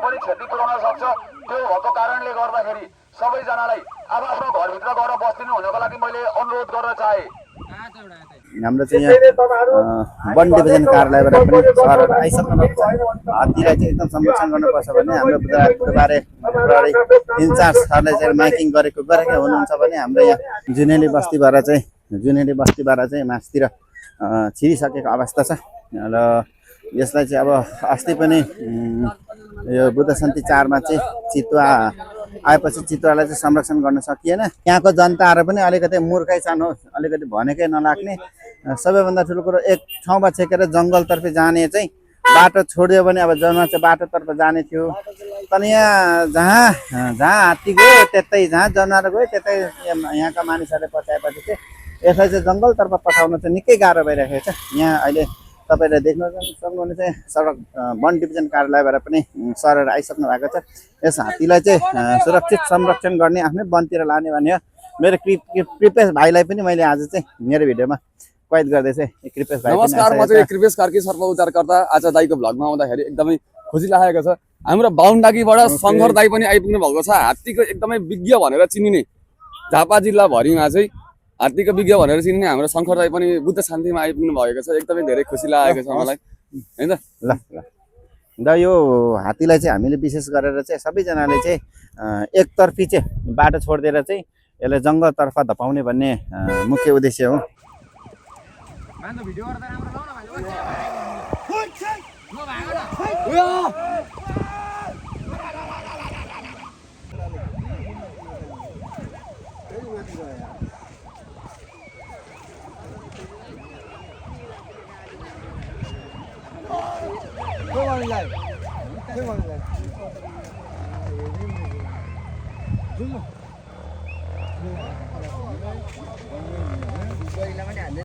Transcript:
पनि क्षति पुर्याउन सक्छ। त्यो भएको कारणले गर्दाखेरि सबैजनालाई आफ्नो घरभित्र गएर बस्दिनु हुनको लागि मैले अनुरोध गर्न चाहे। हाम्रो चाहिँ यहाँ वन डिभिजन कार्यालयबाट पनि सरहरू आइसक्नु भएको छ। हात्तीलाई चाहिँ एकदम संरक्षण गर्नुपर्छ भने हाम्रो बुधबारे इन्चार्ज सरले चाहिँ माइकिङ गरेकै हुनुहुन्छ भने हाम्रो यहाँ जुनेली बस्तीबाट चाहिँ मासतिर छिरिसकेको अवस्था छ र यसलाई चाहिँ अब अस्ति पनि यो बुद्ध शान्ति 4 मा चाहिँ चितुवा आएपछि चितुवालाई चाहिँ संरक्षण गर्न सकिएन। यहाँको जनताहरू पनि अलिकति मूर्खै छन् हो, अलिकति भनेकै नलाग्ने। सबैभन्दा ठुलो कुरो एक ठाउँमा छेकेर जङ्गलतर्फ जाने चाहिँ बाटो छोडिदियो भने अब जनमा चाहिँ बाटोतर्फ जाने थियो। तर यहाँ जहाँ हात्ती गयो त्यतै, जहाँ जनावर गयो त्यतै यहाँका मानिसहरूले पठाएपछि चाहिँ यसलाई चाहिँ जङ्गलतर्फ पठाउन चाहिँ निकै गाह्रो भइरहेको छ। यहाँ अहिले तपाईँले देख्न सक्नुहुन्छ सडक वन डिभिजन कार्यालयबाट पनि सरहरू आइसक्नु भएको छ। यस हात्तीलाई चाहिँ सुरक्षित संरक्षण गर्ने आफ्नै वनतिर लाने भने मेरो कृपेश भाइलाई पनि मैले आज चाहिँ मेरो भिडियोमा कैद गर्दैछु। कृपेश भाइ नमस्कार, म चाहिँ कृपेश कार्की सर्प उद्धारकर्ता। आज दाइको भ्लगमा आउँदाखेरि एकदमै खुसी लागेको छ। हाम्रो बाहुनडाकीबाट शङ्कर दाइ पनि आइपुग्नु भएको छ। हात्तीको एकदमै विज्ञ भनेर चिनिने झापा जिल्लाभरिमा चाहिँ हात्तीको विज्ञ भनेर चिनिने हाम्रो शङ्कर दाइ पनि बुद्ध शान्तिमा आइपुग्नु भएको छ। एकदमै धेरै खुसी लागेको छ मलाई, हैन। ल ल यो हात्तीलाई चाहिँ हामीले विशेष गरेर चाहिँ सबैजनाले चाहिँ एकतर्फी चाहिँ बाटो छोडिदिएर चाहिँ यसलाई जङ्गलतर्फ धपाउने भन्ने मुख्य उद्देश्य हो।